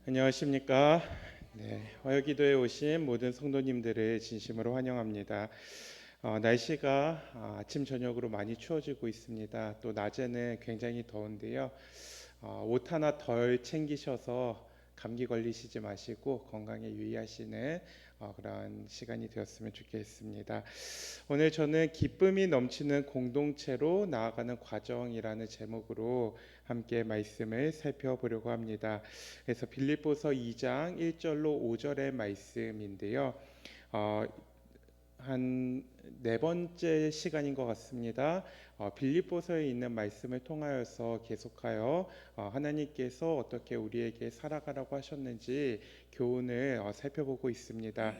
안녕하십니까? 네, 화요기도에 오신 모든 성도님들을 진심으로 환영합니다. 날씨가 아침 저녁으로 많이 추워지고 있습니다. 또 낮에는 굉장히 더운데요. 옷 하나 덜 챙기셔서 감기 걸리시지 마시고 건강에 유의하시는 그런 시간이 되었으면 좋겠습니다. 오늘 저는 기쁨이 넘치는 공동체로 나아가는 과정이라는 제목으로 함께 말씀을 살펴보려고 합니다. 그래서 빌립보서 2장 1절로 5절의 말씀인데요. 어, 한 네 번째 시간인 것 같습니다. 빌립보서에 있는 말씀을 통하여서 계속하여 하나님께서 어떻게 우리에게 살아가라고 하셨는지 교훈을 살펴보고 있습니다.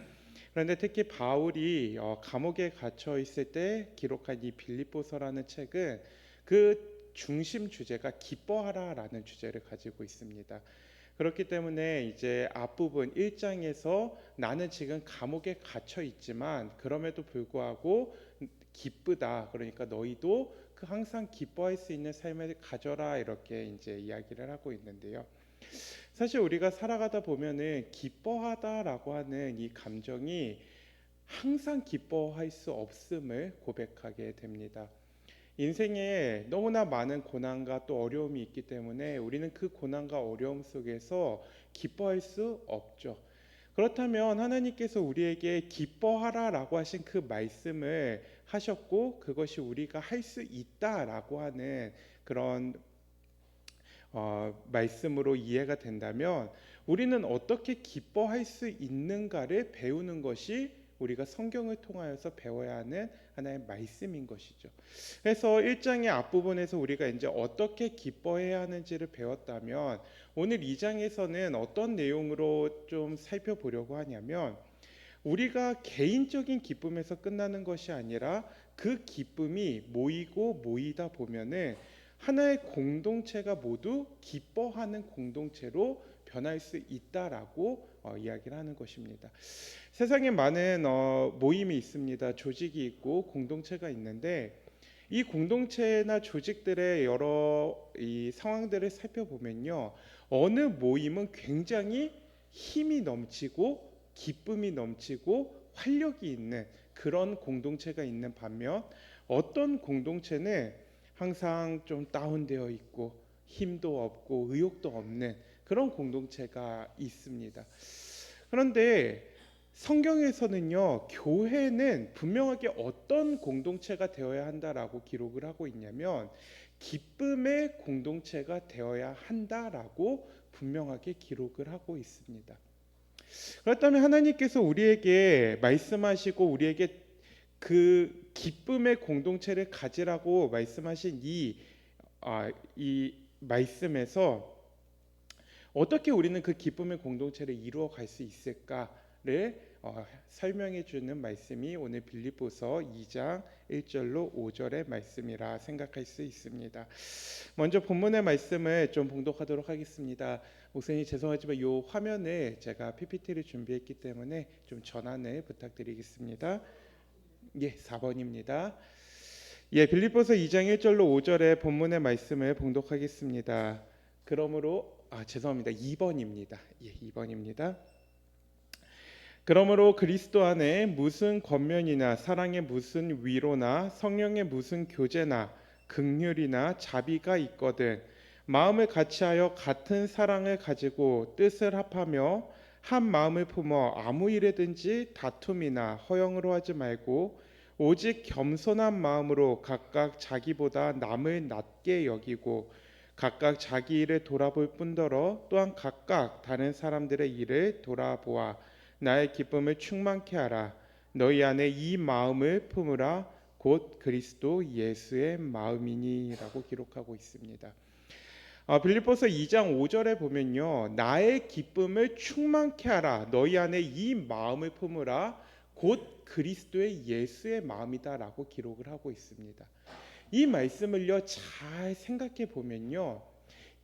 그런데 특히 바울이 감옥에 갇혀 있을 때 기록한 이 빌립보서라는 책은 그 중심 주제가 기뻐하라라는 주제를 가지고 있습니다. 그렇기 때문에 이제 앞부분 1장에서 나는 지금 감옥에 갇혀 있지만 그럼에도 불구하고 기쁘다. 그러니까 너희도 그 항상 기뻐할 수 있는 삶을 가져라 이렇게 이제 이야기를 하고 있는데요. 사실 우리가 살아가다 보면은 기뻐하다라고 하는 이 감정이 항상 기뻐할 수 없음을 고백하게 됩니다. 인생에 너무나 많은 고난과 또 어려움이 있기 때문에 우리는 그 고난과 어려움 속에서 기뻐할 수 없죠. 그렇다면 하나님께서 우리에게 기뻐하라라고 하신 그 말씀을 하셨고 그것이 우리가 할 수 있다라고 하는 그런 말씀으로 이해가 된다면 우리는 어떻게 기뻐할 수 있는가를 배우는 것이 우리가 성경을 통하여서 배워야 하는 하나의 말씀인 것이죠. 그래서 1장의 앞부분에서 우리가 이제 어떻게 기뻐해야 하는지를 배웠다면 오늘 2장에서는 어떤 내용으로 좀 살펴보려고 하냐면 우리가 개인적인 기쁨에서 끝나는 것이 아니라 그 기쁨이 모이고 모이다 보면은 하나의 공동체가 모두 기뻐하는 공동체로 변할 수 있다라고 이야기를 하는 것입니다. 세상에 많은 모임이 있습니다. 조직이 있고 공동체가 있는데 이 공동체나 조직들의 여러 이 상황들을 살펴보면요, 어느 모임은 굉장히 힘이 넘치고 기쁨이 넘치고 활력이 있는 그런 공동체가 있는 반면 어떤 공동체는 항상 좀 다운되어 있고 힘도 없고 의욕도 없는 그런 공동체가 있습니다. 그런데 성경에서는요, 교회는 분명하게 어떤 공동체가 되어야 한다라고 기록을 하고 있냐면 기쁨의 공동체가 되어야 한다라고 분명하게 기록을 하고 있습니다. 그렇다면 하나님께서 우리에게 말씀하시고 우리에게 그 기쁨의 공동체를 가지라고 말씀하신 이 말씀에서 어떻게 우리는 그 기쁨의 공동체를 이루어 갈 수 있을까를 설명해 주는 말씀이 오늘 빌립보서 2장 1절로 5절의 말씀이라 생각할 수 있습니다. 먼저 본문의 말씀을 좀 봉독하도록 하겠습니다. 목사님 죄송하지만 이 화면에 제가 PPT를 준비했기 때문에 좀 전환을 부탁드리겠습니다. 예, 4번입니다. 예, 빌립보서 2장 1절로 5절의 본문의 말씀을 봉독하겠습니다. 그러므로 죄송합니다. 2번입니다. 예, 2번입니다. 그러므로 그리스도 안에 무슨 권면이나 사랑의 무슨 위로나 성령의 무슨 교제나 긍휼이나 자비가 있거든 마음을 같이하여 같은 사랑을 가지고 뜻을 합하며 한 마음을 품어 아무 일에든지 다툼이나 허영으로 하지 말고 오직 겸손한 마음으로 각각 자기보다 남을 낮게 여기고 각각 자기 일을 돌아볼 뿐더러 또한 각각 다른 사람들의 일을 돌아보아 나의 기쁨을 충만케 하라. 너희 안에 이 마음을 품으라. 곧 그리스도 예수의 마음이니라고 기록하고 있습니다. 빌립보서 2장 5절에 보면요, 나의 기쁨을 충만케 하라. 너희 안에 이 마음을 품으라. 곧 그리스도의 예수의 마음이다라고 기록을 하고 있습니다. 이 말씀을요 잘 생각해 보면요,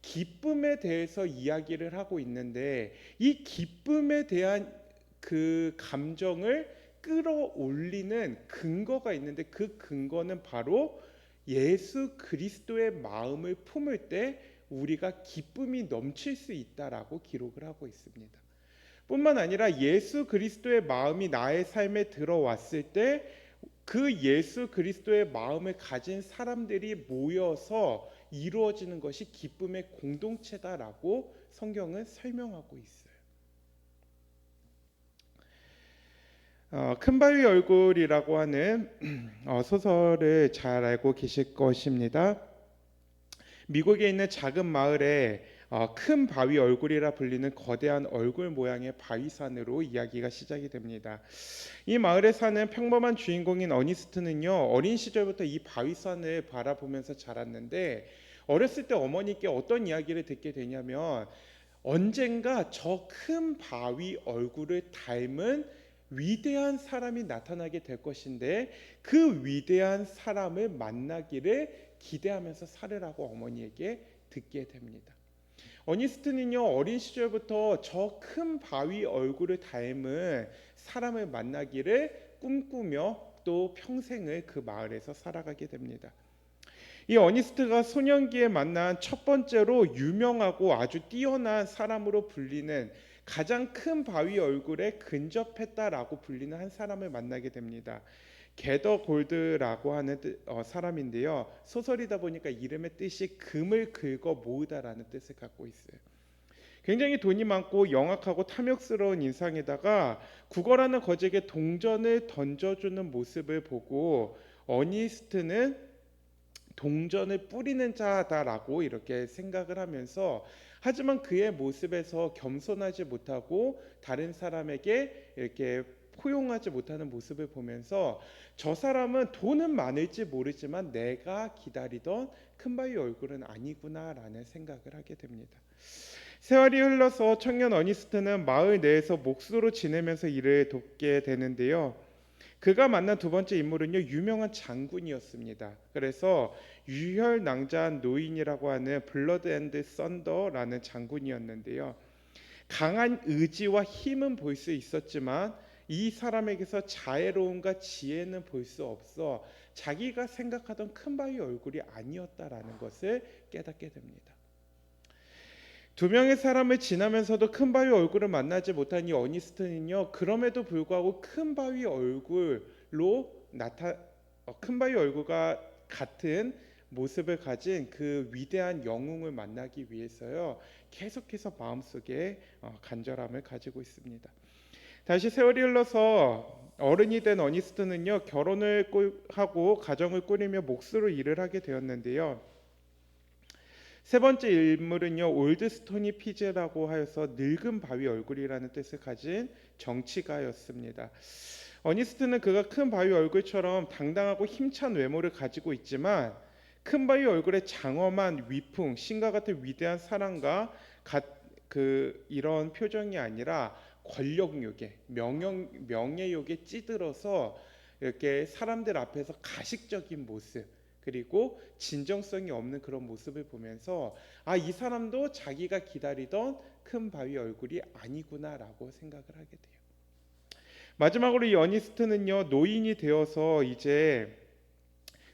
기쁨에 대해서 이야기를 하고 있는데 이 기쁨에 대한 그 감정을 끌어올리는 근거가 있는데 그 근거는 바로 예수 그리스도의 마음을 품을 때 우리가 기쁨이 넘칠 수 있다라고 기록을 하고 있습니다. 뿐만 아니라 예수 그리스도의 마음이 나의 삶에 들어왔을 때 그 예수 그리스도의 마음을 가진 사람들이 모여서 이루어지는 것이 기쁨의 공동체다라고 성경은 설명하고 있어요. 큰 바위 얼굴이라고 하는 소설을 잘 알고 계실 것입니다. 미국에 있는 작은 마을에 큰 바위 얼굴이라 불리는 거대한 얼굴 모양의 바위산으로 이야기가 시작이 됩니다. 이 마을에 사는 평범한 주인공인 어니스트는요, 어린 시절부터 이 바위산을 바라보면서 자랐는데 어렸을 때 어머니께 어떤 이야기를 듣게 되냐면 언젠가 저 큰 바위 얼굴을 닮은 위대한 사람이 나타나게 될 것인데 그 위대한 사람을 만나기를 기대하면서 살으라고 어머니에게 듣게 됩니다. 어니스트는요, 어린 시절부터 저 큰 바위 얼굴을 닮은 사람을 만나기를 꿈꾸며 또 평생을 그 마을에서 살아가게 됩니다. 이 어니스트가 소년기에 만난 첫 번째로 유명하고 아주 뛰어난 사람으로 불리는 가장 큰 바위 얼굴에 근접했다라고 불리는 한 사람을 만나게 됩니다. 게더 골드라고 하는 사람인데요. 소설이다 보니까 이름의 뜻이 금을 긁어 모으다라는 뜻을 갖고 있어요. 굉장히 돈이 많고 영악하고 탐욕스러운 인상에다가 국어라는 거제게 동전을 던져주는 모습을 보고 어니스트는 동전을 뿌리는 자다라고 이렇게 생각을 하면서 하지만 그의 모습에서 겸손하지 못하고 다른 사람에게 이렇게 포용하지 못하는 모습을 보면서 저 사람은 돈은 많을지 모르지만 내가 기다리던 큰바위 얼굴은 아니구나라는 생각을 하게 됩니다. 세월이 흘러서 청년 어니스트는 마을 내에서 목수로 지내면서 일을 돕게 되는데요. 그가 만난 두 번째 인물은요, 유명한 장군이었습니다. 그래서 유혈낭자한 노인이라고 하는 블러드 앤드 썬더라는 장군이었는데요. 강한 의지와 힘은 볼 수 있었지만 이 사람에게서 자애로움과 지혜는 볼 수 없어 자기가 생각하던 큰 바위 얼굴이 아니었다라는 것을 깨닫게 됩니다. 두 명의 사람을 지나면서도 큰 바위 얼굴을 만나지 못한 이 어니스트는요, 그럼에도 불구하고 큰 바위 얼굴과 같은 모습을 가진 그 위대한 영웅을 만나기 위해서요, 계속해서 마음속에 간절함을 가지고 있습니다. 다시 세월이 흘러서 어른이 된 어니스트는요, 결혼을 하고 가정을 꾸리며 목수로 일을 하게 되었는데요. 세 번째 인물은요, 올드 스토니 피즈라고 하여서 늙은 바위 얼굴이라는 뜻을 가진 정치가였습니다. 어니스트는 그가 큰 바위 얼굴처럼 당당하고 힘찬 외모를 가지고 있지만 큰 바위 얼굴의 장엄한 위풍, 신과 같은 위대한 사랑과 이런 표정이 아니라 권력욕에, 명예욕에 찌들어서 이렇게 사람들 앞에서 가식적인 모습, 그리고 진정성이 없는 그런 모습을 보면서 이 사람도 자기가 기다리던 큰 바위 얼굴이 아니구나라고 생각을 하게 돼요. 마지막으로 이 어니스트는요, 노인이 되어서 이제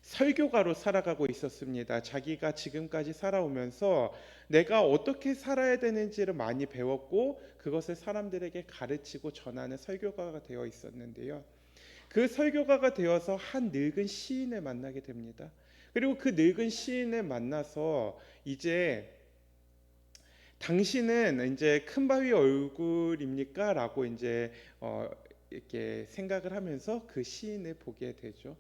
설교가로 살아가고 있었습니다. 자기가 지금까지 살아오면서 내가 어떻게 살아야 되는지를 많이 배웠고 그것을 사람들에게 가르치고 전하는 설교가가 되어 있었는데요. 그 설교가가 되어서 한 늙은 시인을 만나게 됩니다. 그리고 그 늙은 시인을 만나서 이제 당신은 이제 큰 바위 얼굴입니까? 라고 이제 이렇게 생각을 하면서 그 시인을 보게 되죠.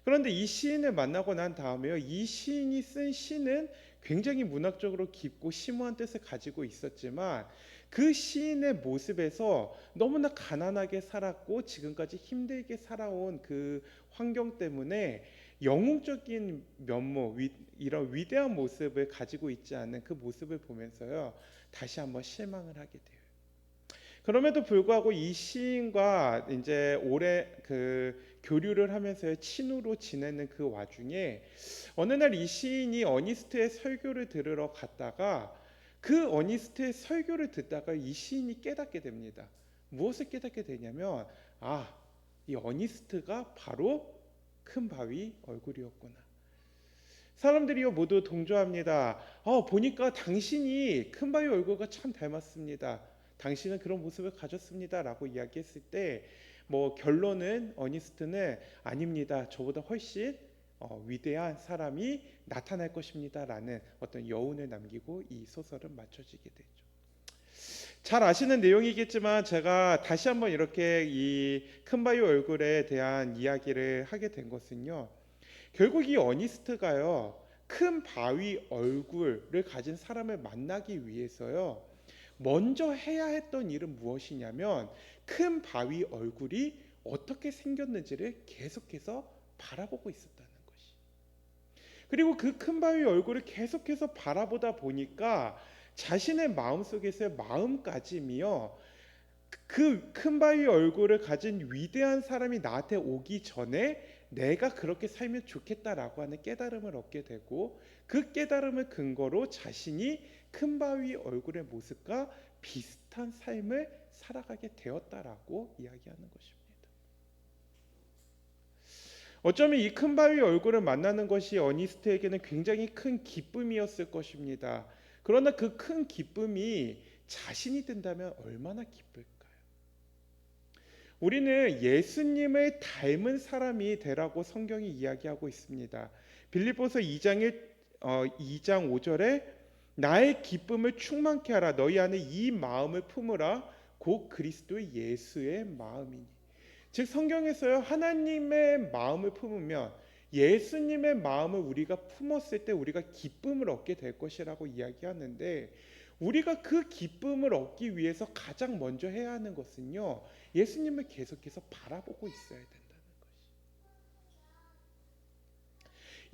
그런데 이 시인을 만나고 난 다음에요, 이 시인이 쓴 시는 굉장히 문학적으로 깊고 심오한 뜻을 가지고 있었지만 그 시인의 모습에서 너무나 가난하게 살았고 지금까지 힘들게 살아온 그 환경 때문에 영웅적인 면모, 이런 위대한 모습을 가지고 있지 않는 그 모습을 보면서요, 다시 한번 실망을 하게 돼요. 그럼에도 불구하고 이 시인과 이제 오래 교류를 하면서 친구로 지내는 그 와중에 어느 날 이 시인이 어니스트의 설교를 들으러 갔다가 그 어니스트의 설교를 듣다가 이 시인이 깨닫게 됩니다. 무엇을 깨닫게 되냐면 이 어니스트가 바로 큰 바위 얼굴이었구나. 사람들이요 모두 동조합니다. 보니까 당신이 큰바위 얼굴과 참 닮았습니다. 당신은 그런 모습을 가졌습니다라고 이야기했을 때 뭐 결론은 어니스트는 아닙니다. 저보다 훨씬 위대한 사람이 나타날 것입니다라는 어떤 여운을 남기고 이 소설은 맞춰지게 되죠. 잘 아시는 내용이겠지만 제가 다시 한번 이렇게 이 큰바위 얼굴에 대한 이야기를 하게 된 것은요. 결국 이 어니스트가요. 큰 바위 얼굴을 가진 사람을 만나기 위해서요. 먼저 해야 했던 일은 무엇이냐면 큰 바위 얼굴이 어떻게 생겼는지를 계속해서 바라보고 있었다는 것이. 그리고 그 큰 바위 얼굴을 계속해서 바라보다 보니까 자신의 마음속에서의 마음가짐이요. 그 큰 바위 얼굴을 가진 위대한 사람이 나한테 오기 전에 내가 그렇게 살면 좋겠다라고 하는 깨달음을 얻게 되고 그 깨달음을 근거로 자신이 큰 바위 얼굴의 모습과 비슷한 삶을 살아가게 되었다라고 이야기하는 것입니다. 어쩌면 이 큰 바위 얼굴을 만나는 것이 어니스트에게는 굉장히 큰 기쁨이었을 것입니다. 그러나 그 큰 기쁨이 자신이 된다면 얼마나 기쁠까요? 우리는 예수님을 닮은 사람이 되라고 성경이 이야기하고 있습니다. 빌립보서 2장 5절에 나의 기쁨을 충만케 하라 너희 안에 이 마음을 품으라 곧 그리스도의 예수의 마음이니. 즉 성경에서요 하나님의 마음을 품으면 예수님의 마음을 우리가 품었을 때 우리가 기쁨을 얻게 될 것이라고 이야기하는데 우리가 그 기쁨을 얻기 위해서 가장 먼저 해야 하는 것은요 예수님을 계속해서 바라보고 있어야 된다는 것이.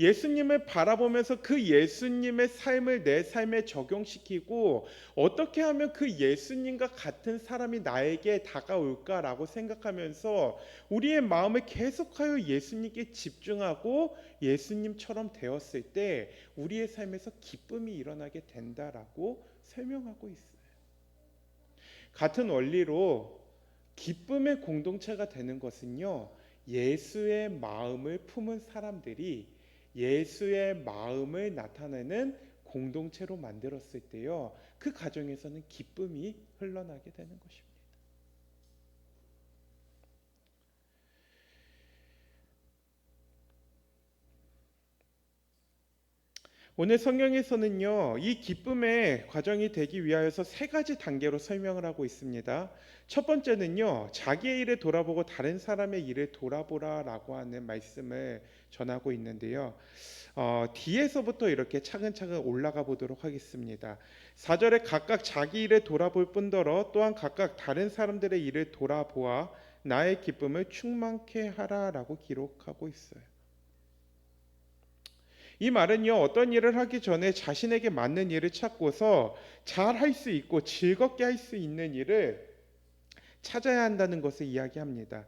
예수님을 바라보면서 그 예수님의 삶을 내 삶에 적용시키고 어떻게 하면 그 예수님과 같은 사람이 나에게 다가올까라고 생각하면서 우리의 마음을 계속하여 예수님께 집중하고 예수님처럼 되었을 때 우리의 삶에서 기쁨이 일어나게 된다라고 설명하고 있어요. 같은 원리로 기쁨의 공동체가 되는 것은요 예수의 마음을 품은 사람들이 예수의 마음을 나타내는 공동체로 만들었을 때요 그 가정에서는 기쁨이 흘러나게 되는 것입니다. 오늘 성경에서는요 이 기쁨의 과정이 되기 위하여서 세 가지 단계로 설명을 하고 있습니다. 첫 번째는요 자기의 일을 돌아보고 다른 사람의 일을 돌아보라라고 하는 말씀을 전하고 있는데요. 뒤에서부터 이렇게 차근차근 올라가 보도록 하겠습니다. 4절에 각각 자기 일을 돌아볼 뿐더러 또한 각각 다른 사람들의 일을 돌아보아 나의 기쁨을 충만케 하라라고 기록하고 있어요. 이 말은요 어떤 일을 하기 전에 자신에게 맞는 일을 찾고서 잘 할 수 있고 즐겁게 할 수 있는 일을 찾아야 한다는 것을 이야기합니다.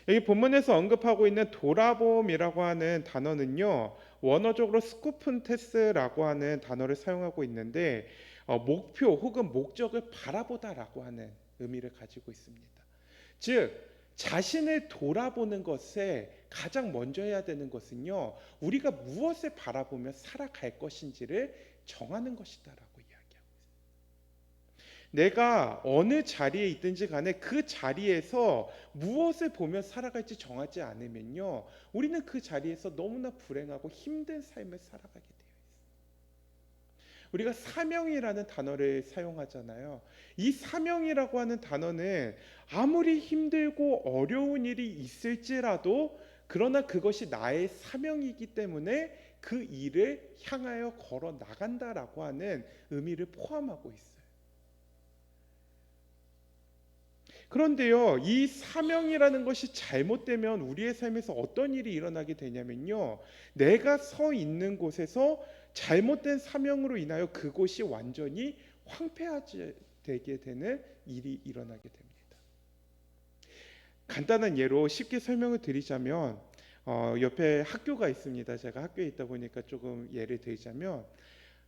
여기 본문에서 언급하고 있는 돌아봄이라고 하는 단어는요 원어적으로 스쿠푼테스라고 하는 단어를 사용하고 있는데 목표 혹은 목적을 바라보다라고 하는 의미를 가지고 있습니다. 즉 자신을 돌아보는 것에 가장 먼저 해야 되는 것은요 우리가 무엇을 바라보며 살아갈 것인지를 정하는 것이다라고 이야기하고 있습니다. 내가 어느 자리에 있든지 간에 그 자리에서 무엇을 보며 살아갈지 정하지 않으면요 우리는 그 자리에서 너무나 불행하고 힘든 삶을 살아가게 돼요. 우리가 사명이라는 단어를 사용하잖아요. 이 사명이라고 하는 단어는 아무리 힘들고 어려운 일이 있을지라도 그러나 그것이 나의 사명이기 때문에 그 일을 향하여 걸어 나간다라고 하는 의미를 포함하고 있어요. 그런데요, 이 사명이라는 것이 잘못되면 우리의 삶에서 어떤 일이 일어나게 되냐면요, 내가 서 있는 곳에서 잘못된 사명으로 인하여 그곳이 완전히 황폐하게 되게 되는 일이 일어나게 됩니다. 간단한 예로 쉽게 설명을 드리자면 옆에 학교가 있습니다. 제가 학교에 있다 보니까 조금 예를 들자면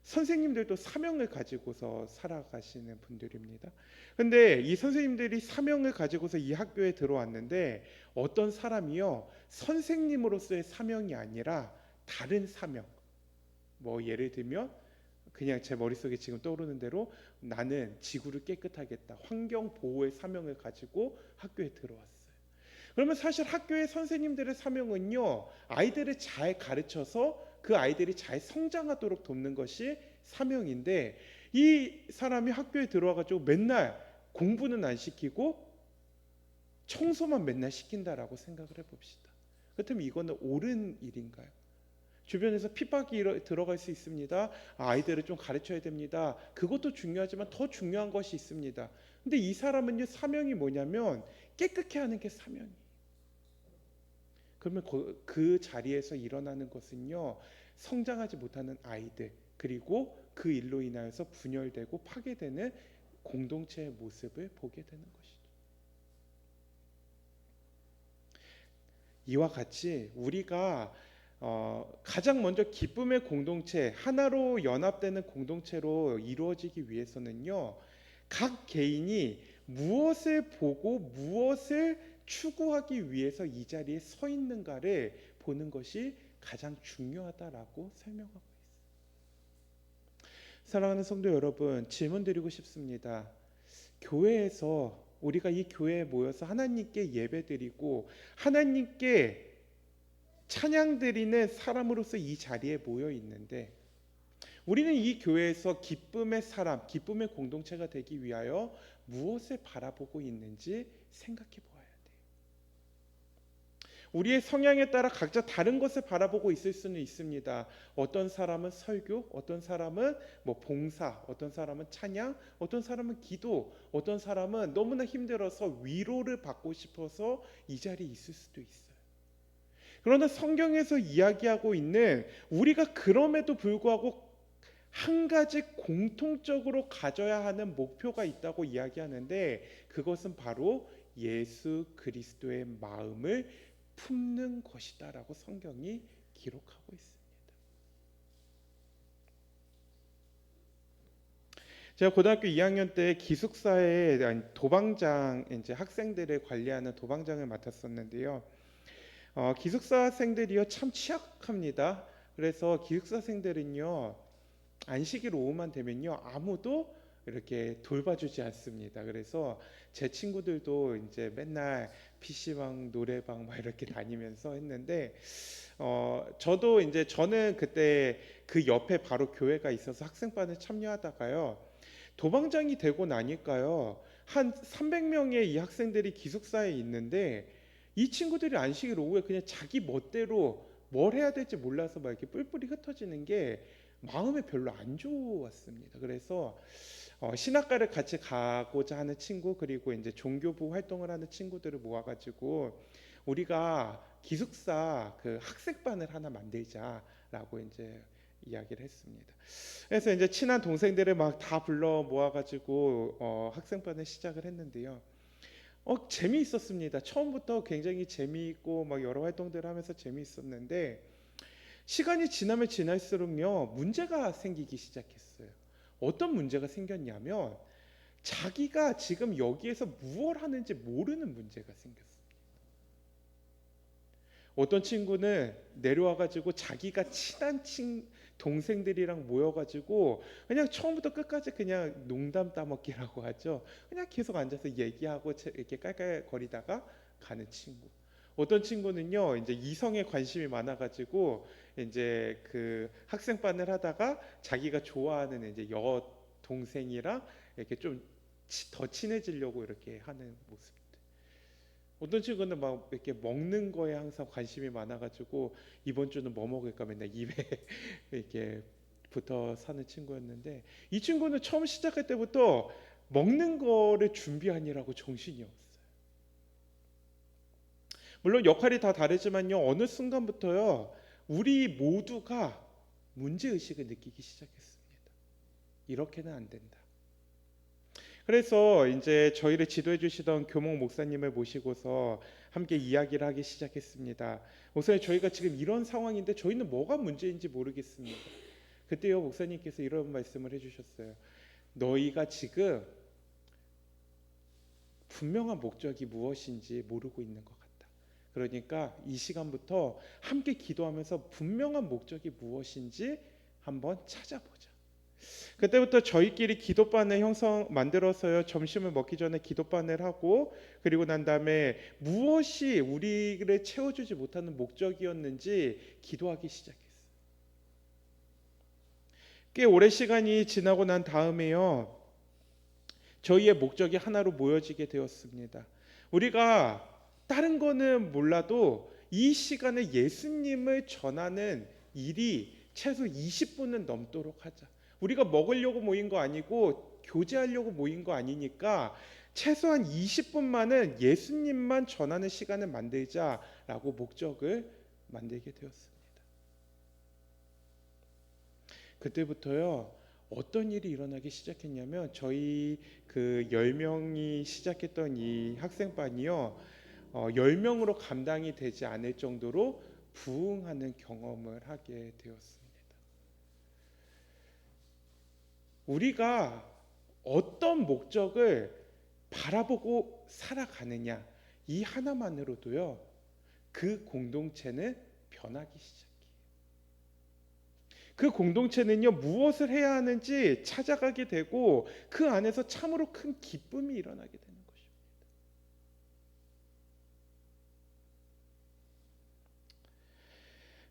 선생님들도 사명을 가지고서 살아가시는 분들입니다. 근데 이 선생님들이 사명을 가지고서 이 학교에 들어왔는데 어떤 사람이요 선생님으로서의 사명이 아니라 다른 사명, 뭐 예를 들면 그냥 제 머릿속에 지금 떠오르는 대로 나는 지구를 깨끗하겠다. 환경 보호의 사명을 가지고 학교에 들어왔어요. 그러면 사실 학교의 선생님들의 사명은요, 아이들을 잘 가르쳐서 그 아이들이 잘 성장하도록 돕는 것이 사명인데, 이 사람이 학교에 들어와가지고 맨날 공부는 안 시키고 청소만 맨날 시킨다라고 생각을 해봅시다. 그렇다면 이거는 옳은 일인가요? 주변에서 핍박이 들어갈 수 있습니다. 아이들을 좀 가르쳐야 됩니다. 그것도 중요하지만 더 중요한 것이 있습니다. 근데 이 사람은요, 사명이 뭐냐면 깨끗게 하는 게 사명이에요. 그러면 그 자리에서 일어나는 것은요, 성장하지 못하는 아이들, 그리고 그 일로 인하여서 분열되고 파괴되는 공동체의 모습을 보게 되는 것이죠. 이와 같이 우리가 가장 먼저 기쁨의 공동체, 하나로 연합되는 공동체로 이루어지기 위해서는요, 각 개인이 무엇을 보고 무엇을 추구하기 위해서 이 자리에 서 있는가를 보는 것이 가장 중요하다라고 설명하고 있습니다. 사랑하는 성도 여러분, 질문 드리고 싶습니다. 교회에서 우리가 이 교회에 모여서 하나님께 예배드리고 하나님께 찬양드리는 사람으로서 이 자리에 모여 있는데, 우리는 이 교회에서 기쁨의 사람, 기쁨의 공동체가 되기 위하여 무엇을 바라보고 있는지 생각해 보아야 돼요. 우리의 성향에 따라 각자 다른 것을 바라보고 있을 수는 있습니다. 어떤 사람은 설교, 어떤 사람은 봉사, 어떤 사람은 찬양, 어떤 사람은 기도, 어떤 사람은 너무나 힘들어서 위로를 받고 싶어서 이 자리에 있을 수도 있어요. 그러나 성경에서 이야기하고 있는, 우리가 그럼에도 불구하고 한 가지 공통적으로 가져야 하는 목표가 있다고 이야기하는데, 그것은 바로 예수 그리스도의 마음을 품는 것이다라고 성경이 기록하고 있습니다. 제가 고등학교 2학년 때 기숙사에 도방장, 이제 학생들을 관리하는 도방장을 맡았었는데요. 기숙사생들이요 참 취약합니다. 그래서 기숙사생들은요, 안식일 오후만 되면요, 아무도 이렇게 돌봐주지 않습니다. 그래서 제 친구들도 이제 맨날 PC방, 노래방 막 이렇게 다니면서 했는데, 저도 이제 저는 그때 그 옆에 바로 교회가 있어서 학생반에 참여하다가요, 도방장이 되고 나니까요, 한 300명의 이 학생들이 기숙사에 있는데, 이 친구들이 안식일 오후에 그냥 자기 멋대로 뭘 해야 될지 몰라서 막 이렇게 뿔뿔이 흩어지는 게 마음에 별로 안 좋았습니다. 그래서 신학과를 같이 가고자 하는 친구, 그리고 이제 종교부 활동을 하는 친구들을 모아가지고 우리가 기숙사 그 학생반을 하나 만들자라고 이제 이야기를 했습니다. 그래서 이제 친한 동생들을 막 다 불러 모아가지고 학생반을 시작을 했는데요. 재미있었습니다. 처음부터 굉장히 재미있고 막 여러 활동들을 하면서 재미있었는데, 시간이 지나면 지날수록요, 문제가 생기기 시작했어요. 어떤 문제가 생겼냐면, 자기가 지금 여기에서 무엇을 하는지 모르는 문제가 생겼어요. 어떤 친구는 내려와가지고 자기가 친한 동생들이랑 모여가지고 그냥 처음부터 끝까지 그냥 농담 따먹기라고 하죠. 그냥 계속 앉아서 얘기하고 이렇게 깔깔거리다가 가는 친구. 어떤 친구는요, 이제 이성에 관심이 많아가지고 이제 그 학생반을 하다가 자기가 좋아하는 이제 여 동생이랑 이렇게 좀 더 친해지려고 이렇게 하는 모습. 어떤 친구는 막 이렇게 먹는 거에 항상 관심이 많아가지고 이번 주는 뭐 먹을까 맨날 입에 이렇게 붙어 사는 친구였는데, 이 친구는 처음 시작할 때부터 먹는 거를 준비하느라고 정신이 없어요. 물론 역할이 다 다르지만요, 어느 순간부터요, 우리 모두가 문제의식을 느끼기 시작했습니다. 이렇게는 안 된다. 그래서 이제 저희를 지도해 주시던 교목 목사님을 모시고서 함께 이야기를 하기 시작했습니다. 목사님, 저희가 지금 이런 상황인데 저희는 뭐가 문제인지 모르겠습니다. 그때요, 목사님께서 이런 말씀을 해주셨어요. 너희가 지금 분명한 목적이 무엇인지 모르고 있는 것 같다. 그러니까 이 시간부터 함께 기도하면서 분명한 목적이 무엇인지 한번 찾아보자. 그때부터 저희끼리 기도반을 만들어서요. 점심을 먹기 전에 기도반을 하고, 그리고 난 다음에 무엇이 우리를 채워주지 못하는 목적이었는지 기도하기 시작했어요. 꽤 오랜 시간이 지나고 난 다음에요, 저희의 목적이 하나로 모여지게 되었습니다. 우리가 다른 거는 몰라도 이 시간에 예수님을 전하는 일이 최소 20분은 넘도록 하자. 우리가 먹으려고 모인 거 아니고 교제하려고 모인 거 아니니까 최소한 20분만은 예수님만 전하는 시간을 만들자라고 목적을 만들게 되었습니다. 그때부터요, 어떤 일이 일어나기 시작했냐면, 저희 그 10명이 시작했던 이 학생반이요, 10명으로 감당이 되지 않을 정도로 부흥하는 경험을 하게 되었습니다. 우리가 어떤 목적을 바라보고 살아가느냐, 이 하나만으로도요, 그 공동체는 변하기 시작해요. 그 공동체는요, 무엇을 해야 하는지 찾아가게 되고 그 안에서 참으로 큰 기쁨이 일어나게 되는 것입니다.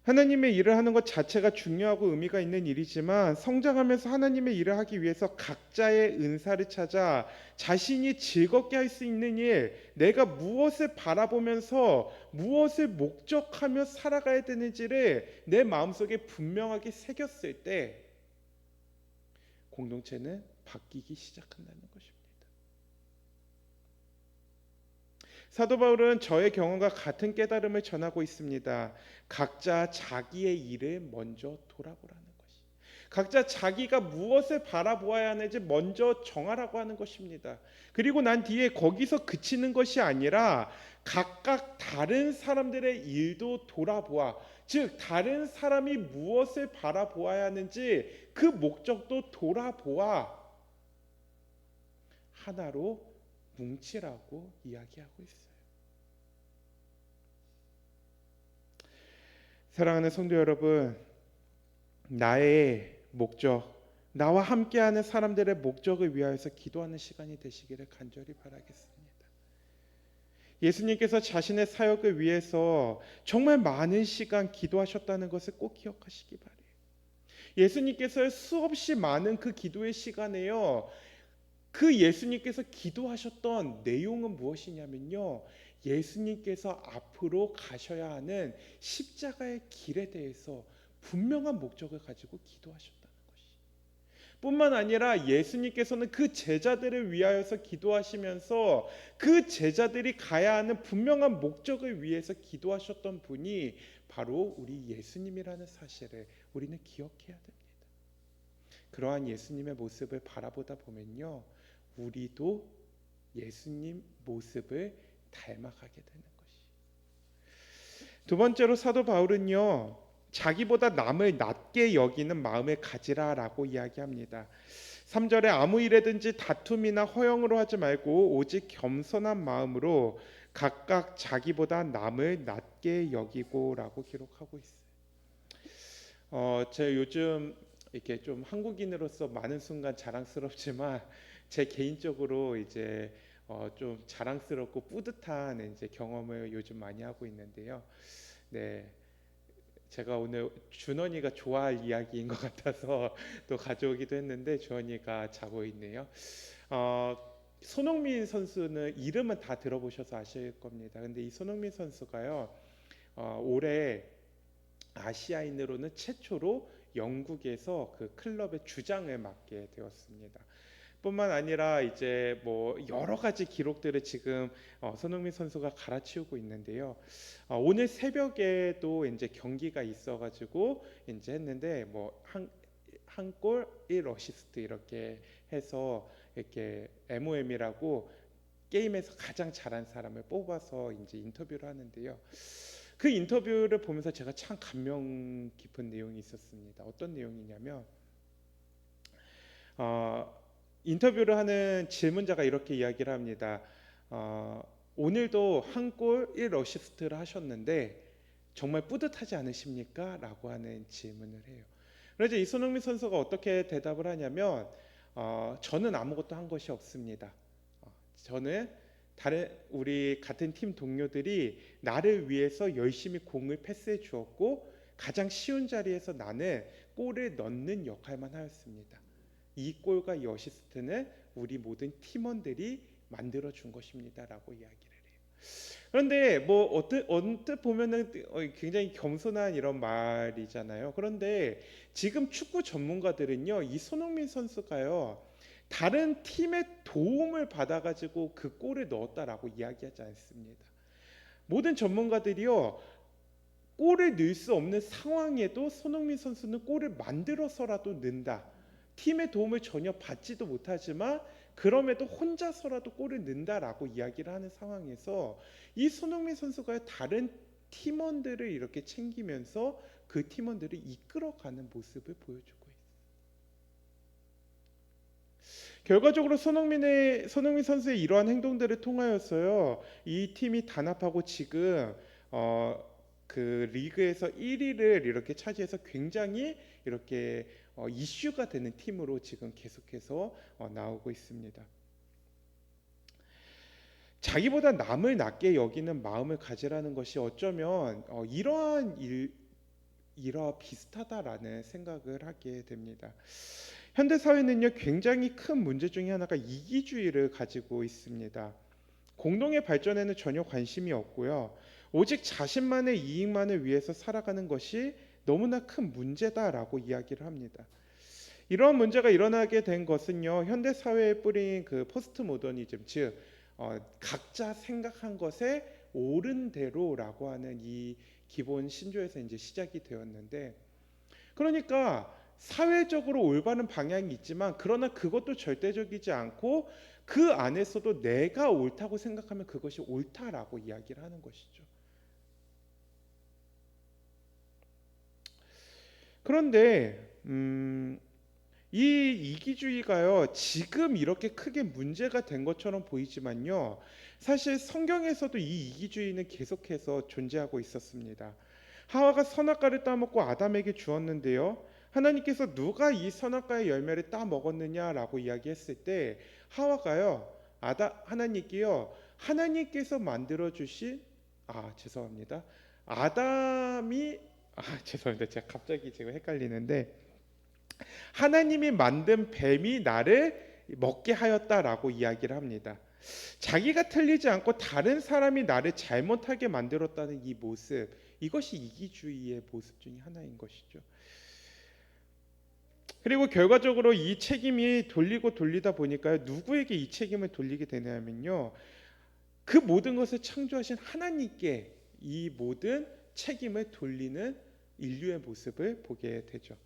하나님의 일을 하는 것 자체가 중요하고 의미가 있는 일이지만, 성장하면서 하나님의 일을 하기 위해서 각자의 은사를 찾아 자신이 즐겁게 할 수 있는 일, 내가 무엇을 바라보면서 무엇을 목적하며 살아가야 되는지를 내 마음속에 분명하게 새겼을 때 공동체는 바뀌기 시작한다는 것입니다. 사도 바울은 저의 경험과 같은 깨달음을 전하고 있습니다. 각자 자기의 일을 먼저 돌아보라는 것이. 각자 자기가 무엇을 바라보아야 하는지 먼저 정하라고 하는 것입니다. 그리고 난 뒤에 거기서 그치는 것이 아니라 각각 다른 사람들의 일도 돌아보아, 즉 다른 사람이 무엇을 바라보아야 하는지 그 목적도 돌아보아 하나로 뭉치라고 이야기하고 있어요. 사랑하는 성도 여러분, 나의 목적, 나와 함께하는 사람들의 목적을 위하여서 기도하는 시간이 되시기를 간절히 바라겠습니다. 예수님께서 자신의 사역을 위해서 정말 많은 시간 기도하셨다는 것을 꼭 기억하시기 바라요. 예수님께서 수없이 많은 그 기도의 시간에요, 그 예수님께서 기도하셨던 내용은 무엇이냐면요, 예수님께서 앞으로 가셔야 하는 십자가의 길에 대해서 분명한 목적을 가지고 기도하셨다는 것이. 뿐만 아니라 예수님께서는 그 제자들을 위하여서 기도하시면서 그 제자들이 가야 하는 분명한 목적을 위해서 기도하셨던 분이 바로 우리 예수님이라는 사실을 우리는 기억해야 됩니다. 그러한 예수님의 모습을 바라보다 보면요, 우리도 예수님 모습을 닮아가게 되는 것이. 두 번째로 사도 바울은요, 자기보다 남을 낮게 여기는 마음을 가지라라고 이야기합니다. 3절에 아무 일에든지 다툼이나 허영으로 하지 말고 오직 겸손한 마음으로 각각 자기보다 남을 낮게 여기고라고 기록하고 있어요. 제가 요즘 이렇게 좀 한국인으로서 많은 순간 자랑스럽지만, 제 개인적으로 이제 좀 자랑스럽고 뿌듯한 이제 경험을 요즘 많이 하고 있는데요. 네, 제가 오늘 준원이가 좋아할 이야기인 것 같아서 또 가져오기도 했는데, 준원이가 자고 있네요. 손흥민 선수는 이름은 다 들어보셔서 아실 겁니다. 근데 이 손흥민 선수가요, 올해 아시아인으로는 최초로 영국에서 그 클럽의 주장을 맡게 되었습니다. 뿐만 아니라 이제 뭐 여러 가지 기록들을 지금 손흥민 선수가 갈아치우고 있는데요. 오늘 새벽에도 이제 경기가 있어가지고 이제 했는데 뭐 한 골 1어시스트 이렇게 해서 이렇게 MOM이라고 게임에서 가장 잘한 사람을 뽑아서 이제 인터뷰를 하는데요. 그 인터뷰를 보면서 제가 참 감명 깊은 내용이 있었습니다. 어떤 내용이냐면, 인터뷰를 하는 질문자가 이렇게 이야기를 합니다. 오늘도 한 골 1어시스트를 하셨는데 정말 뿌듯하지 않으십니까? 라고 하는 질문을 해요. 그래서 이 손흥민 선수가 어떻게 대답을 하냐면 저는 아무것도 한 것이 없습니다. 저는 다른 우리 같은 팀 동료들이 나를 위해서 열심히 공을 패스해 주었고 가장 쉬운 자리에서 나는 골을 넣는 역할만 하였습니다. 이 골과 이 어시스트는 우리 모든 팀원들이 만들어 준 것입니다라고 이야기를 해요. 그런데 뭐 언뜻 보면은 굉장히 겸손한 이런 말이잖아요. 그런데 지금 축구 전문가들은요, 이 손흥민 선수가요, 다른 팀의 도움을 받아가지고 그 골을 넣었다라고 이야기하지 않습니다. 모든 전문가들이요, 골을 넣을 수 없는 상황에도 손흥민 선수는 골을 만들어서라도 넣는다. 팀의 도움을 전혀 받지도 못하지만 그럼에도 혼자서라도 골을 넣는다라고 이야기를 하는 상황에서 이 손흥민 선수가 다른 팀원들을 이렇게 챙기면서 그 팀원들을 이끌어가는 모습을 보여주고 있어요. 결과적으로 손흥민 선수의 이러한 행동들을 통하여서요, 이 팀이 단합하고 지금 그 리그에서 1위를 이렇게 차지해서 굉장히 이렇게 이슈가 되는 팀으로 지금 계속해서 나오고 있습니다. 자기보다 남을 낮게 여기는 마음을 가지라는 것이 어쩌면 이러한 일과 비슷하다라는 생각을 하게 됩니다. 현대 사회는요, 굉장히 큰 문제 중에 하나가 이기주의를 가지고 있습니다. 공동의 발전에는 전혀 관심이 없고요. 오직 자신만의 이익만을 위해서 살아가는 것이 너무나 큰 문제다라고 이야기를 합니다. 이러한 문제가 일어나게 된 것은요, 현대 사회에 뿌린 그 포스트 모더니즘, 즉 각자 생각한 것에 옳은 대로라고 하는 이 기본 신조에서 이제 시작이 되었는데, 그러니까 사회적으로 올바른 방향이 있지만 그러나 그것도 절대적이지 않고 그 안에서도 내가 옳다고 생각하면 그것이 옳다라고 이야기를 하는 것이죠. 그런데 이 이기주의가요, 지금 이렇게 크게 문제가 된 것처럼 보이지만요, 사실 성경에서도 이 이기주의는 계속해서 존재하고 있었습니다. 하와가 선악과를 따먹고 아담에게 주었는데요, 하나님께서 누가 이 선악과의 열매를 따 먹었느냐라고 이야기했을 때 하와가요, 하나님께서 만들어 주신 죄송합니다. 아담이 죄송합니다. 제가 갑자기 지금 헷갈리는데, 하나님이 만든 뱀이 나를 먹게 하였다라고 이야기를 합니다. 자기가 틀리지 않고 다른 사람이 나를 잘못하게 만들었다는 이 모습, 이것이 이기주의의 모습 중에 하나인 것이죠. 그리고 결과적으로 이 책임이 돌리다 보니까요, 누구에게 이 책임을 돌리게 되냐면요, 그 모든 것을 창조하신 하나님께 이 모든 책임을 돌리는 인류의 모습을 보게 되죠.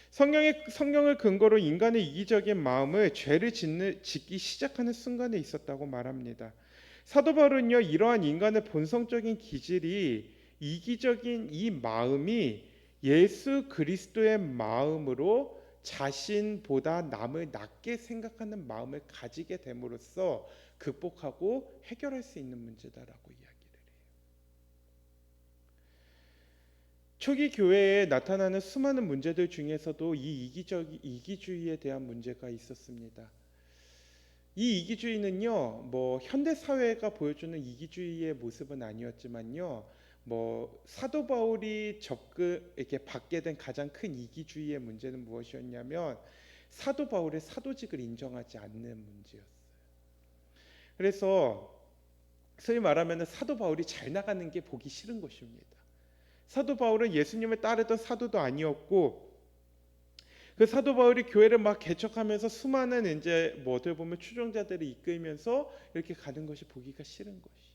성경을 근거로 인간의 이기적인 마음을 죄를 짓기 시작하는 순간에 있었다고 말합니다. 사도 바울은요, 이러한 인간의 본성적인 기질이 이기적인 이 마음이 예수 그리스도의 마음으로 자신보다 남을 낮게 생각하는 마음을 가지게 됨으로써 극복하고 해결할 수 있는 문제다라고 이야기를 해요. 초기 교회에 나타나는 수많은 문제들 중에서도 이 이기주의에 대한 문제가 있었습니다. 이 이기주의는요, 뭐 현대 사회가 보여주는 이기주의의 모습은 아니었지만요, 뭐 사도 바울이 이렇게 받게 된 가장 큰 이기주의의 문제는 무엇이었냐면 사도 바울의 사도직을 인정하지 않는 문제였어요. 그래서 소위 말하면 사도 바울이 잘 나가는 게 보기 싫은 것입니다. 사도 바울은 예수님을 따르던 사도도 아니었고, 그 사도 바울이 교회를 막 개척하면서 수많은 이제 어떻게 보면 추종자들을 이끌면서 이렇게 가는 것이 보기가 싫은 것이.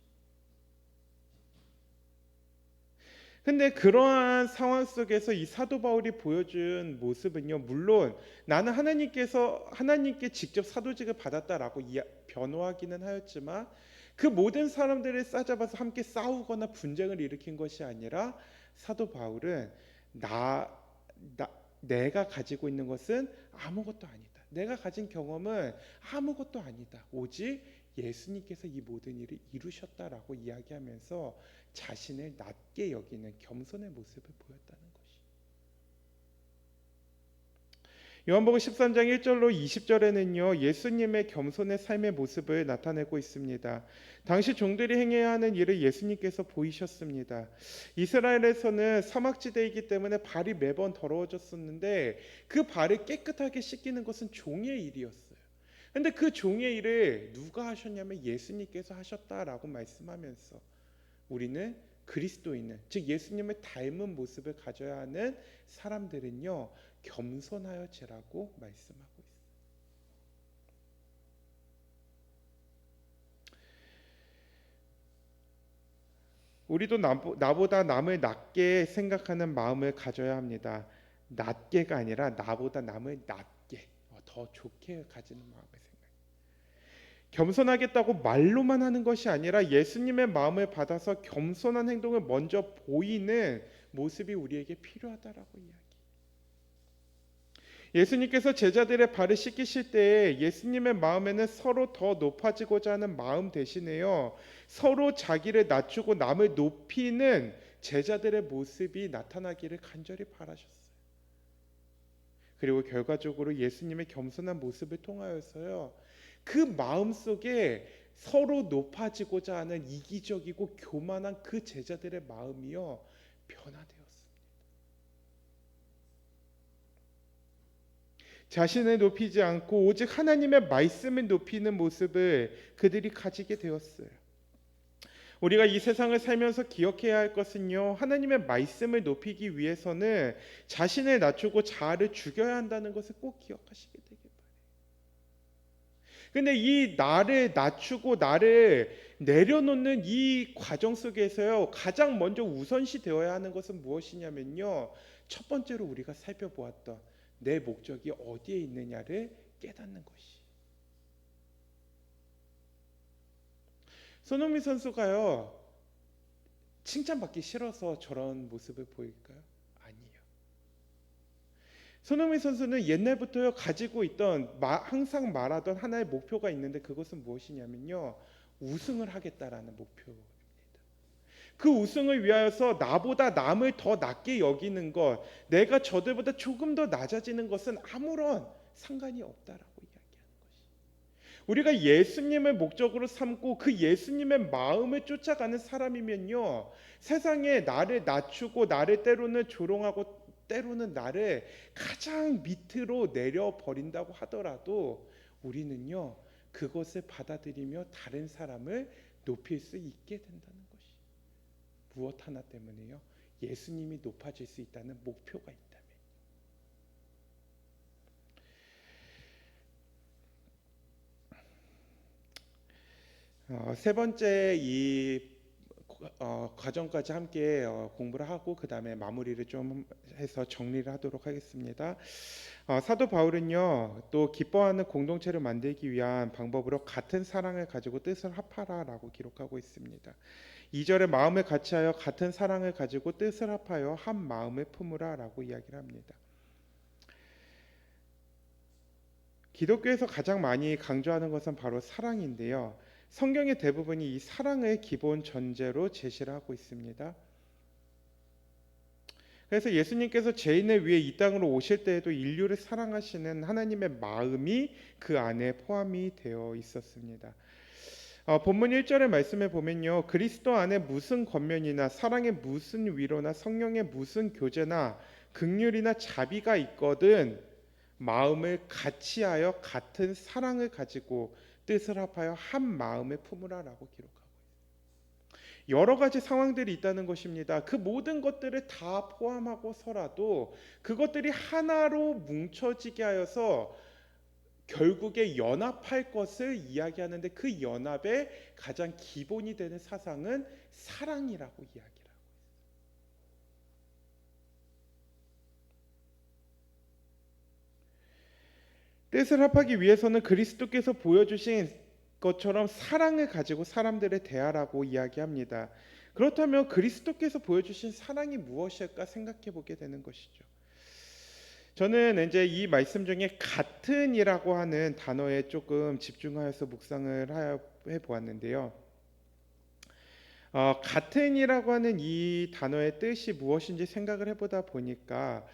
근데 그러한 상황 속에서 이 사도 바울이 보여준 모습은요, 물론 나는 하나님께 직접 사도직을 받았다라고 변호하기는 하였지만 그 모든 사람들을 싸잡아서 함께 싸우거나 분쟁을 일으킨 것이 아니라 사도 바울은 내가 가지고 있는 것은 아무것도 아니다. 내가 가진 경험은 아무것도 아니다. 오직 예수님께서 이 모든 일을 이루셨다라고 이야기하면서 자신을 낮게 여기는 겸손의 모습을 보였다는 것이. 요한복음 13장 1절로 20절에는요, 예수님의 겸손의 삶의 모습을 나타내고 있습니다. 당시 종들이 행해야 하는 일을 예수님께서 보이셨습니다. 이스라엘에서는 사막지대이기 때문에 발이 매번 더러워졌었는데 그 발을 깨끗하게 씻기는 것은 종의 일이었어요. 근데 그 종의 일을 누가 하셨냐면 예수님께서 하셨다라고 말씀하면서 우리는 그리스도인은, 즉 예수님을 닮은 모습을 가져야 하는 사람들은요, 겸손하여 지라고 말씀하고 있습니다. 우리도 나보다 남을 낮게 생각하는 마음을 가져야 합니다. 낮게가 아니라 나보다 남을 낮게, 더 좋게 가지는 마음을 생각. 겸손하겠다고 말로만 하는 것이 아니라 예수님의 마음을 받아서 겸손한 행동을 먼저 보이는 모습이 우리에게 필요하다라고 이야기. 예수님께서 제자들의 발을 씻기실 때 예수님의 마음에는 서로 더 높아지고자 하는 마음 대신에요, 서로 자기를 낮추고 남을 높이는 제자들의 모습이 나타나기를 간절히 바라셨어요. 그리고 결과적으로 예수님의 겸손한 모습을 통하여서요, 그 마음 속에 서로 높아지고자 하는 이기적이고 교만한 그 제자들의 마음이요, 변화되었습니다. 자신을 높이지 않고 오직 하나님의 말씀을 높이는 모습을 그들이 가지게 되었어요. 우리가 이 세상을 살면서 기억해야 할 것은요, 하나님의 말씀을 높이기 위해서는 자신을 낮추고 자아를 죽여야 한다는 것을 꼭 기억하시게 되길 바라요. 근데 이 나를 낮추고 나를 내려놓는 이 과정 속에서요, 가장 먼저 우선시 되어야 하는 것은 무엇이냐면요, 첫 번째로 우리가 살펴보았던 내 목적이 어디에 있느냐를 깨닫는 것이. 손흥민 선수가요, 칭찬받기 싫어서 저런 모습을 보일까요? 아니에요. 손흥민 선수는 옛날부터 가지고 있던 항상 말하던 하나의 목표가 있는데 그것은 무엇이냐면요, 우승을 하겠다라는 목표입니다. 그 우승을 위하여서 나보다 남을 더 낮게 여기는 것, 내가 저들보다 조금 더 낮아지는 것은 아무런 상관이 없다라고 이야기하는 것이. 우리가 예수님을 목적으로 삼고 그 예수님의 마음을 쫓아가는 사람이면요, 세상에 나를 낮추고 나를 때로는 조롱하고 때로는 나를 가장 밑으로 내려버린다고 하더라도 우리는요, 그것을 받아들이며 다른 사람을 높일 수 있게 된다는 것이. 무엇 하나 때문에요? 예수님이 높아질 수 있다는 목표가 있다면. 세 번째 이 과정까지 함께 공부를 하고 그 다음에 마무리를 좀 해서 정리를 하도록 하겠습니다. 사도 바울은요, 또 기뻐하는 공동체를 만들기 위한 방법으로 같은 사랑을 가지고 뜻을 합하라라고 기록하고 있습니다. 2절에 마음을 같이하여 같은 사랑을 가지고 뜻을 합하여 한 마음을 품으라라고 이야기를 합니다. 기독교에서 가장 많이 강조하는 것은 바로 사랑인데요, 성경의 대부분이 이 사랑을 기본 전제로 제시를 하고 있습니다. 그래서 예수님께서 죄인을 위해 이 땅으로 오실 때에도 인류를 사랑하시는 하나님의 마음이 그 안에 포함이 되어 있었습니다. 본문 1절의 말씀에 보면요, 그리스도 안에 무슨 권면이나 사랑의 무슨 위로나 성령의 무슨 교제나 긍휼이나 자비가 있거든 마음을 같이하여 같은 사랑을 가지고 뜻을 합하여 한 마음을 품으라라고 기록하고 있습니다. 여러 가지 상황들이 있다는 것입니다. 그 모든 것들을 다 포함하고서라도 그것들이 하나로 뭉쳐지게 하여서 결국에 연합할 것을 이야기하는데, 그 연합의 가장 기본이 되는 사상은 사랑이라고 이야기를 하고 있습니다. 뜻을 합하기 위해서는 그리스도께서 보여주신 것처럼 사랑을 가지고 사람들을 대하라고 이야기합니다. 그렇다면 그리스도께서 보여주신 사랑이 무엇일까 생각해 보게 되는 것이죠. 저는 이제 이 말씀 중에 같은이라고 하는 단어에 조금 집중하여서 묵상을 해 보았는데요. 같은이라고 하는 이 단어의 뜻이 무엇인지 생각을 해보다 보니까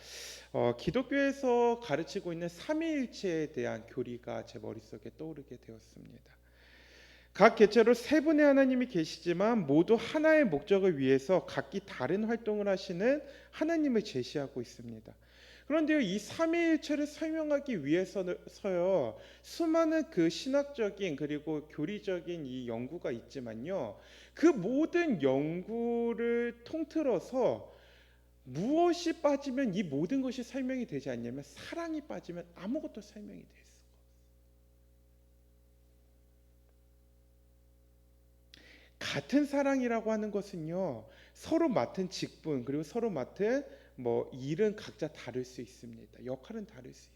기독교에서 가르치고 있는 삼위일체에 대한 교리가 제 머릿속에 떠오르게 되었습니다. 각 개체로 세 분의 하나님이 계시지만 모두 하나의 목적을 위해서 각기 다른 활동을 하시는 하나님을 제시하고 있습니다. 그런데요, 이 삼위일체를 설명하기 위해서요, 수많은 그 신학적인 그리고 교리적인 이 연구가 있지만요, 그 모든 연구를 통틀어서 무엇이 빠지면 이 모든 것이 설명이 되지 않냐면 사랑이 빠지면 아무것도 설명이 될 수가 없어요. 같은 사랑이라고 하는 것은요, 서로 맡은 직분 그리고 서로 맡은 일은 각자 다를 수 있습니다. 역할은 다를 수 있어요.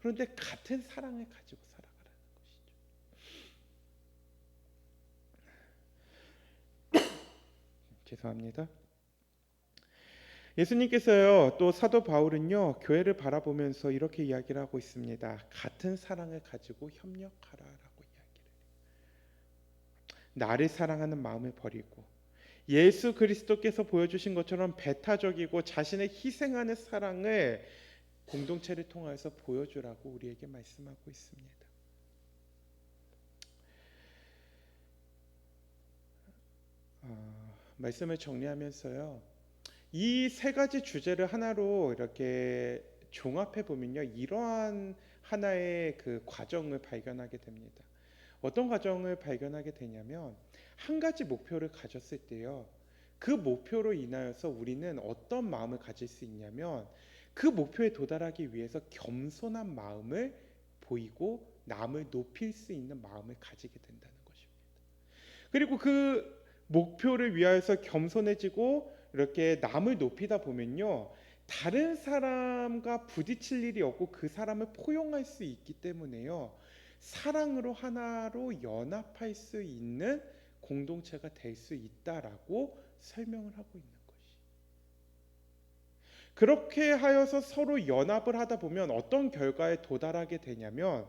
그런데 같은 사랑을 가지고 살아가라는 것이죠. 죄송합니다. 예수님께서요, 또 사도 바울은요, 교회를 바라보면서 이렇게 이야기를 하고 있습니다. 같은 사랑을 가지고 협력하라라고 이야기를. 나를 사랑하는 마음을 버리고 예수 그리스도께서 보여주신 것처럼 배타적이고 자신을 희생하는 사랑을 공동체를 통해서 보여주라고 우리에게 말씀하고 있습니다. 말씀을 정리하면서요, 이 세 가지 주제를 하나로 이렇게 종합해 보면요, 이러한 하나의 그 과정을 발견하게 됩니다. 어떤 과정을 발견하게 되냐면, 한 가지 목표를 가졌을 때요, 그 목표로 인하여서 우리는 어떤 마음을 가질 수 있냐면, 그 목표에 도달하기 위해서 겸손한 마음을 보이고 남을 높일 수 있는 마음을 가지게 된다는 것입니다. 그리고 그 목표를 위하여서 겸손해지고 이렇게 남을 높이다 보면요, 다른 사람과 부딪힐 일이 없고 그 사람을 포용할 수 있기 때문에요, 사랑으로 하나로 연합할 수 있는 공동체가 될 수 있다라고 설명을 하고 있는 것이. 그렇게 하여서 서로 연합을 하다 보면 어떤 결과에 도달하게 되냐면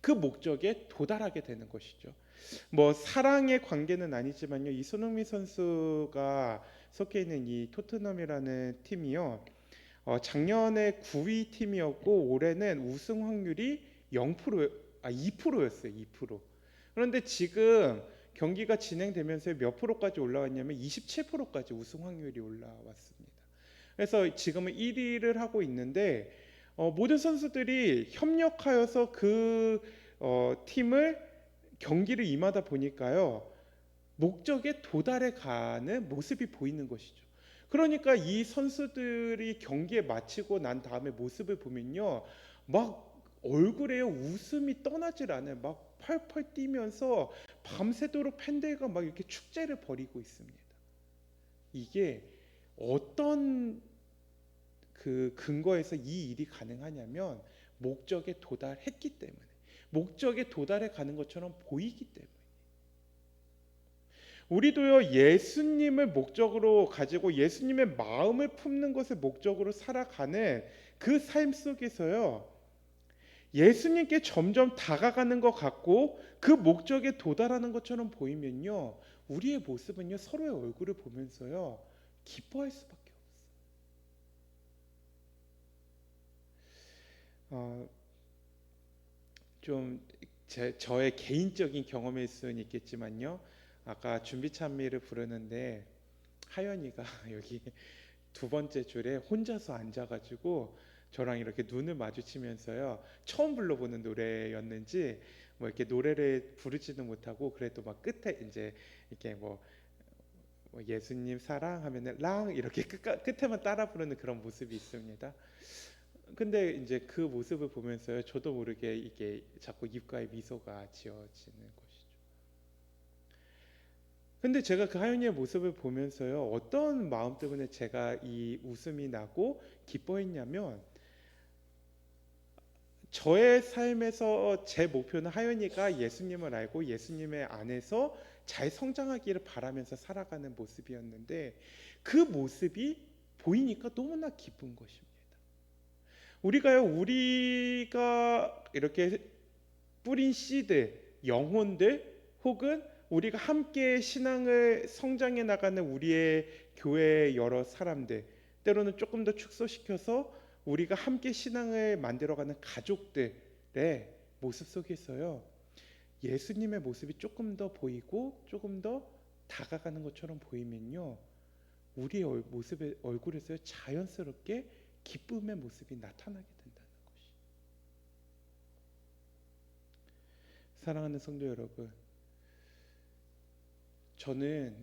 그 목적에 도달하게 되는 것이죠. 사랑의 관계는 아니지만요, 이 손흥민 선수가 속해 있는 이 토트넘이라는 팀이요, 작년에 9위 팀이었고 올해는 우승 확률이 2%였어요. 2%. 그런데 지금 경기가 진행되면서 몇 프로까지 올라왔냐면 27%까지 우승 확률이 올라왔습니다. 그래서 지금은 1위를 하고 있는데, 모든 선수들이 협력하여서 그 팀을 경기를 임하다 보니까요, 목적에 도달해 가는 모습이 보이는 것이죠. 그러니까 이 선수들이 경기에 마치고 난 다음에 모습을 보면요, 막 얼굴에 웃음이 떠나질 않아요. 막 펄펄 뛰면서 밤새도록 팬들과 막 이렇게 축제를 벌이고 있습니다. 이게 어떤 그 근거에서 이 일이 가능하냐면 목적에 도달했기 때문에, 목적에 도달해 가는 것처럼 보이기 때문에. 우리도요, 예수님을 목적으로 가지고 예수님의 마음을 품는 것을 목적으로 살아가는 그 삶 속에서요, 예수님께 점점 다가가는 것 같고 그 목적에 도달하는 것처럼 보이면요, 우리의 모습은요, 서로의 얼굴을 보면서요, 기뻐할 수밖에 없어요. 저의 개인적인 경험일 수는 있겠지만요, 아까 준비 찬미를 부르는데 하연이가 여기 두 번째 줄에 혼자서 앉아가지고 저랑 이렇게 눈을 마주치면서요, 처음 불러보는 노래였는지 이렇게 노래를 부르지는 못하고 그래도 막 끝에 이제 이렇게 예수님 사랑하면은 랑 이렇게 끝에만 따라 부르는 그런 모습이 있습니다. 근데 이제 그 모습을 보면서요, 저도 모르게 이게 자꾸 입가에 미소가 지어지는 것이죠. 근데 제가 그 하윤이의 모습을 보면서요, 어떤 마음 때문에 제가 이 웃음이 나고 기뻐했냐면, 저의 삶에서 제 목표는 하윤이가 예수님을 알고 예수님의 안에서 잘 성장하기를 바라면서 살아가는 모습이었는데, 그 모습이 보이니까 너무나 기쁜 것입니다. 우리가 이렇게 뿌린 씨들, 영혼들, 혹은 우리가 함께 신앙을 성장해 나가는 우리의 교회의 여러 사람들, 때로는 조금 더 축소시켜서 우리가 함께 신앙을 만들어가는 가족들의 모습 속에서요, 예수님의 모습이 조금 더 보이고 조금 더 다가가는 것처럼 보이면요, 우리의 모습의 얼굴에서 자연스럽게 기쁨의 모습이 나타나게 된다는 것이. 사랑하는 성도 여러분, 저는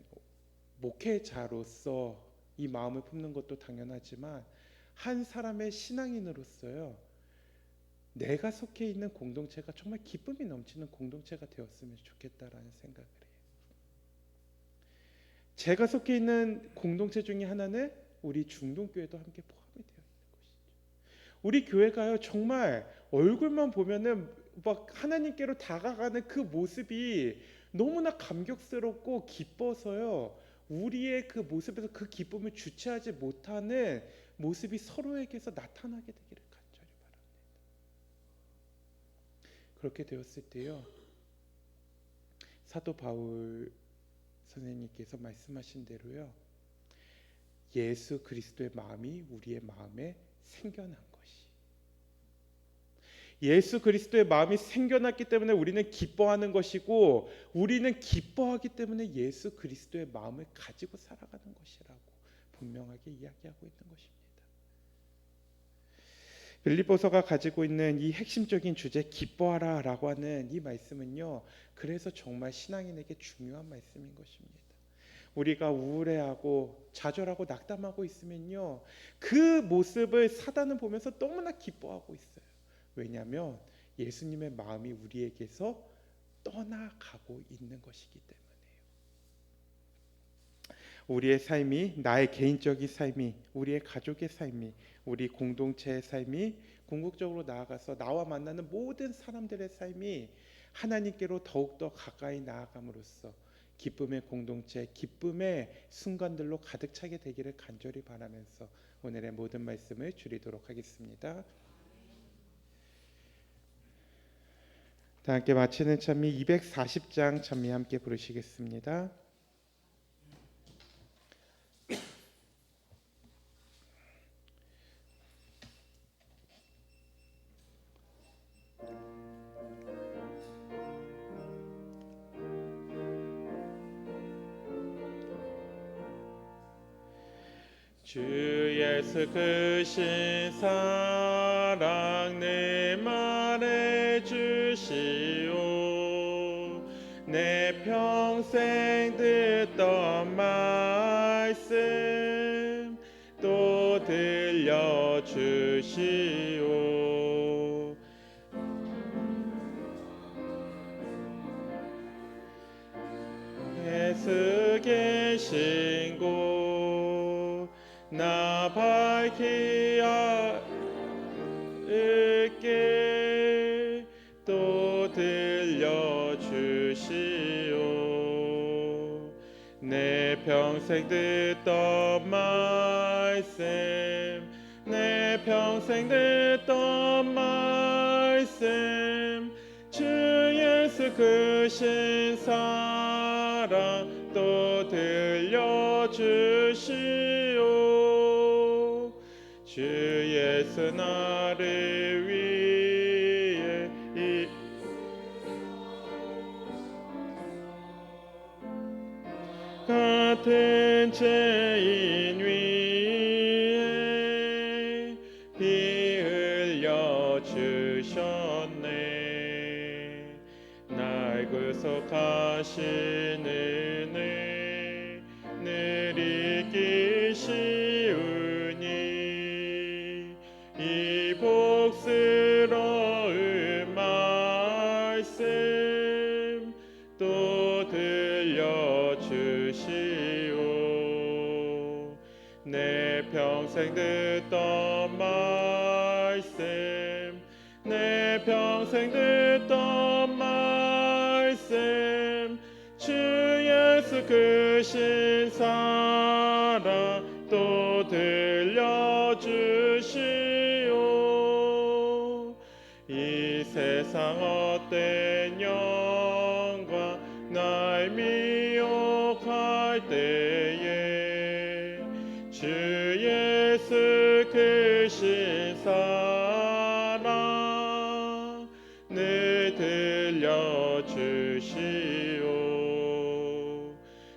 목회자로서 이 마음을 품는 것도 당연하지만 한 사람의 신앙인으로서요, 내가 속해 있는 공동체가 정말 기쁨이 넘치는 공동체가 되었으면 좋겠다라는 생각을 해요. 제가 속해 있는 공동체 중에 하나는 우리 중동교회도 함께 포함이 되어 있는 것이죠. 우리 교회가요, 정말 얼굴만 보면은 막 하나님께로 다가가는 그 모습이 너무나 감격스럽고 기뻐서요, 우리의 그 모습에서 그 기쁨을 주체하지 못하는 모습이 서로에게서 나타나게 되기를 간절히 바랍니다. 그렇게 되었을 때요, 사도 바울 선생님께서 말씀하신 대로요, 예수 그리스도의 마음이 우리의 마음에 생겨난 것이, 예수 그리스도의 마음이 생겨났기 때문에 우리는 기뻐하는 것이고, 우리는 기뻐하기 때문에 예수 그리스도의 마음을 가지고 살아가는 것이라고 분명하게 이야기하고 있는 것입니다. 빌립보서가 가지고 있는 이 핵심적인 주제, 기뻐하라 라고 하는 이 말씀은요, 그래서 정말 신앙인에게 중요한 말씀인 것입니다. 우리가 우울해하고 좌절하고 낙담하고 있으면요, 그 모습을 사단은 보면서 너무나 기뻐하고 있어요. 왜냐하면 예수님의 마음이 우리에게서 떠나가고 있는 것이기 때문에요. 우리의 삶이, 나의 개인적인 삶이, 우리의 가족의 삶이, 우리 공동체의 삶이, 궁극적으로 나아가서 나와 만나는 모든 사람들의 삶이 하나님께로 더욱더 가까이 나아감으로써 기쁨의 공동체, 기쁨의 순간들로 가득 차게 되기를 간절히 바라면서 오늘의 모든 말씀을 줄이도록 하겠습니다. 다 함께 마치는 찬미 240장 찬미 함께 부르시겠습니다. 주 예수 크신 사랑 내 말해 주시오. 내 평생 듣던 말씀 또 들려 주시오. 예수 계신 곳 나 밝히 알게 또 들려주시오. 내 평생 듣던 말씀, 내 평생 듣던 말씀, 주 예수 크신 사랑 또 들려주시오. 주 예수 나를 위해 같은 죄인 위에 피 흘려 주셨네. 날 구속하신 은혜 늘 잊기 쉬우니 이 복스러운 말씀 또 들려주시오. 내 평생 듣던 말씀, 내 평생 듣던 말씀, 주 예수 크신 사랑 또 들려주시오. 이 세상 헛된 영광 날 미혹할 때에 주 크신 사랑 늘 들려주시오.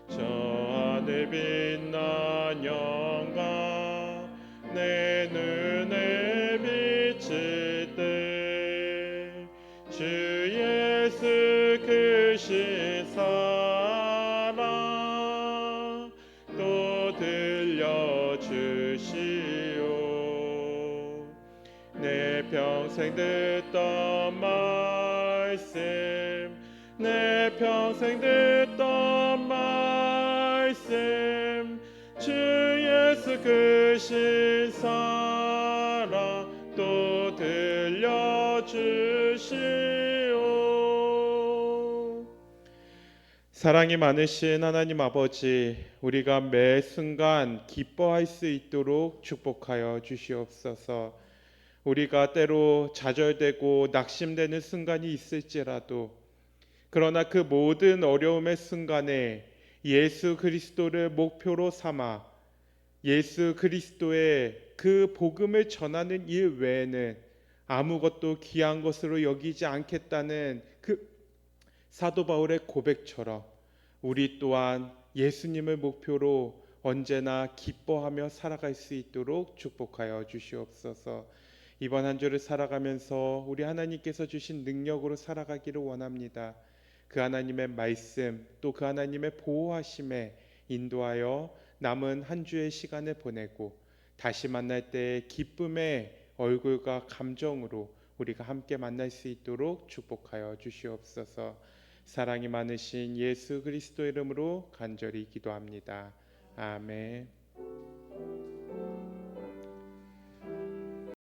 저 하늘 빛난 영광 내 눈에 비칠 때 주 예수 크신 사랑 또 들려주시오. 내 평생 듣던 말씀 내 평생 듣던 말씀 주 예수 크신 사랑 또 들려주시오. 사랑이 많으신 하나님 아버지, 우리가 매 순간 기뻐할 수 있도록 축복하여 주시옵소서. 우리가 때로 좌절되고 낙심되는 순간이 있을지라도, 그러나 그 모든 어려움의 순간에 예수 그리스도를 목표로 삼아 예수 그리스도의 그 복음을 전하는 일 외에는 아무것도 귀한 것으로 여기지 않겠다는 그 사도 바울의 고백처럼 우리 또한 예수님을 목표로 언제나 기뻐하며 살아갈 수 있도록 축복하여 주시옵소서. 이번 한 주를 살아가면서 우리 하나님께서 주신 능력으로 살아가기를 원합니다. 그 하나님의 말씀 또 그 하나님의 보호하심에 인도하여 남은 한 주의 시간을 보내고 다시 만날 때 기쁨의 얼굴과 감정으로 우리가 함께 만날 수 있도록 축복하여 주시옵소서. 사랑이 많으신 예수 그리스도 이름으로 간절히 기도합니다. 아멘.